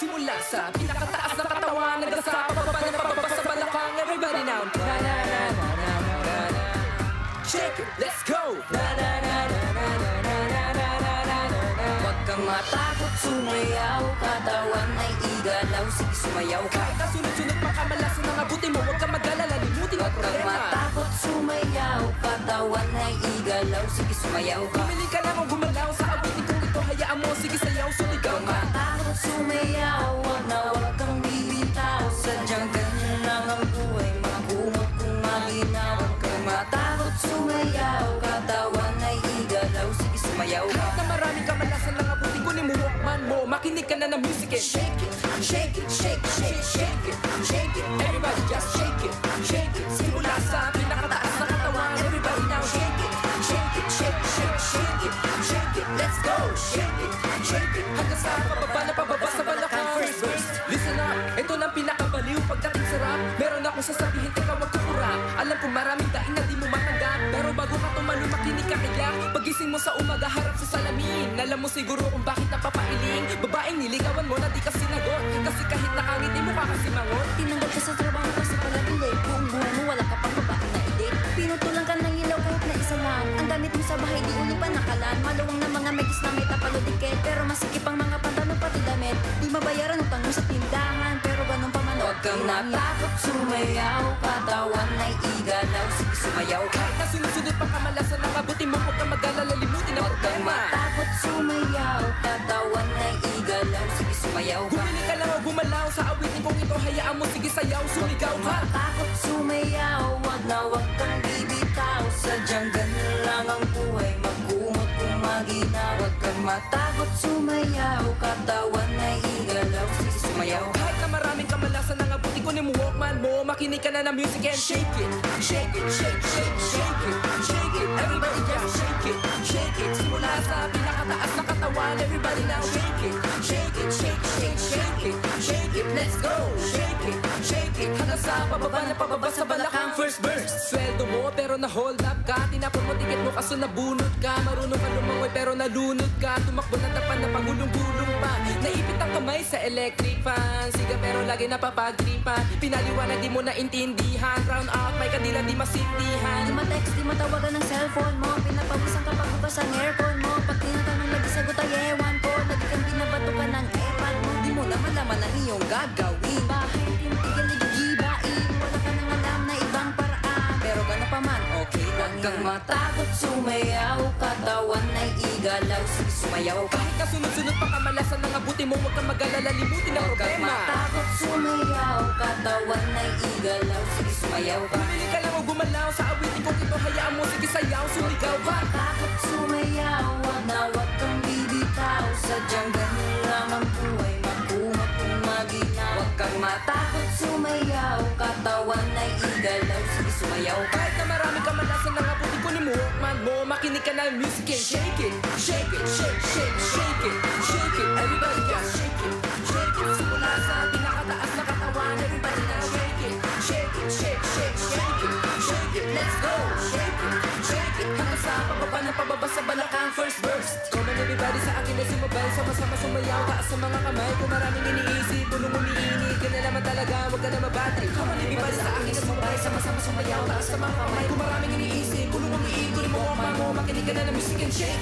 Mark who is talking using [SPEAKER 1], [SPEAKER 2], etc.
[SPEAKER 1] Simula sa pinakataas na katawan, hanggang sa pababa na pababa sa balakang. Everybody now, na na na na na na na na. Shake it, let's go. Na na na na na na na na na na na na.
[SPEAKER 2] Huwag kang matakot, sumayaw. Katawan ay igalaw, sige sumayaw ka.
[SPEAKER 1] Kahit kasunod-sunod pa kamalasan ang abutin mo, huwag kang mag-alala, limutin ang
[SPEAKER 2] Huwag kang
[SPEAKER 1] problema.
[SPEAKER 2] matakot, sumayaw. Katawan ay igalaw, sige sumayaw ka.
[SPEAKER 1] Pumili ka lang o gumalaw sa abutin kong ito, hayaan mo, sige sayaw, sumigaw
[SPEAKER 2] Huwag
[SPEAKER 1] ka.
[SPEAKER 2] kang matakot, sumayaw. Huwag kang bibitaw. Sadyang ganyan lang ang buhay, makumot kung malinaw. Huwag kang matakot, sumayaw. Katawan ay igalaw, sige sumayaw ka.
[SPEAKER 1] Kahit na maraming kamalasan lang abutin ko, ni mo walkman mo, makinig ka na ng music and
[SPEAKER 2] Shake it, shake it, shake, shake, shake it, shake it.
[SPEAKER 1] everybody just shake it, shake it. Simula sa pinakataas na katawan, everybody now shake it,
[SPEAKER 2] Shake it, shake, shake, shake it, shake it. Let's go, shake it, shake it.
[SPEAKER 1] hanggang sa pababa na pababa sa balakang. First verse, listen up, ito na pinakabaliw pagdating sa rap. Meron akong sasabihin, teka wag kukura. Alam ko maraming daing na di mo matanggap, pero bago ka tumalo makinig ka kaya. Pagising mo sa umaga harap sa salamin, alam mo siguro kung bakit napapailing. Babaeng niligawan mo na di ka sinagot, kasi kahit nakangiti mo ka kasi mangot.
[SPEAKER 2] Tinanggal ka sa trabaho kasi pala delay. Buong buhay mo wala ka pang babae na i-date. Pinutulan ka ng ilaw kahit na isa lang. Ang gamit mo sa bahay di uli pa nakalan. Maluwang na mga megis na may tapalo tiket, pero masikip ang mga pantalon pati damit. Di mabayaran utang mo sa tindahan, pero ganun pa man. Huwag kang natakot, sumayaw. Katawan ay igalaw, sige sumayaw ka.
[SPEAKER 1] Kahit na sunod-sunod pa kamalasan ang abutin mo, huwag kang mag-alala, limutin ang
[SPEAKER 2] Huwag kang
[SPEAKER 1] problema.
[SPEAKER 2] matakot, sumayaw. Katawan ay igalaw, sige sumayaw ka.
[SPEAKER 1] Bumili ka lang o gumalaw sa awitin kong ito, hayaan mo, sige sayaw, sumigaw ka.
[SPEAKER 2] Matakot, sumayaw. Huwag kang bibitaw. Sadyang ganun lang ang buhay, magkumot kung maginaw. Huwag kang matakot, sumayaw. Katawan ay igalaw, sige sumayaw ka.
[SPEAKER 1] Kahit na maraming kamalasan ang abutin ko, ni mo walkman mo, makinig ka na ng music and shake it, shake it, shake, shake, shake it, shake it. Everybody just shake it, shake it. Simula sa pinakataas na katawan, everybody now shake it, shake it, shake, shake, shake it, shake it. Let's go, shake it, shake it. Hanggang sa pababa na pababa sa balakang. First verse, sweldo mo pero na hold up ka, tinapon mo ticket mo kaso nabunot ka. Marunong ka lumangoy pero nalunod ka, tumakbo ng tapan na pangulong-gulong pa. Naipit ang kamay sa electric fan, siga pero lagi napapagtripan. Pinaliwanag di mo naintindihan, round out may kadila di masindihan.
[SPEAKER 2] Di ma-text, di matawagan ng cellphone mo. Pinapawisan kapag bukas ang aircon mo. Pag tinatanong lagi sagot ay ewan ko. Lagi kang binabato ka ng epal mo. Di mo na malaman ang iyong gagawin. Bahay, tinitigan, nagigibain. Wala ka nang alam na ibang paraan. Pero gano'n pa man, okay lang. Huwag kang matakot, sumayaw. Katawan ay igalaw, sige sumayaw ka.
[SPEAKER 1] Kahit na sunod-sunod pa kamalasan ng abutin mo, huwag kang mag-alala, limutin ang
[SPEAKER 2] Huwag kang
[SPEAKER 1] problema.
[SPEAKER 2] matakot, sumayaw. Katawan ay igalaw, sige sumayaw ka.
[SPEAKER 1] Bumili ka lang o gumalaw sa awitin kong ito, hayaan mo, sige sayaw, sumigaw ka.
[SPEAKER 2] Takot, sumayaw. Huwag kang bibitaw. Sadyang ganun lang ang buhay, magkumot kung maginaw. Huwag kang matakot, sumayaw. Katawan ay igalaw, sige sumayaw ka.
[SPEAKER 1] Kahit na maraming kamalasan ng abutin ko, ni mo walkman mo, makinig ka na ng music and shake it, shake it, shake, shake, shake it, shake it. Everybody just shake it, shake it. Simula sa pinakataas na katawan, everybody now shake it, shake it, shake, shake, shake it, shake it. Let's go, shake it, shake it. Hanggang sa pababa na pababa sa balakang. First verse, come on everybody sa akin na sumabay, sama-sama sumayaw, taas sa mga kamay. Kung maraming iniisip, punong umiinit ka na naman talaga, wag ka na mabatay. Come on everybody sa akin na sumabay, sama-sama sumayaw, taas sa mga kamay. Kung maraming iniisip, punong umiinit, kung mo, makinig ka na ng music and shake.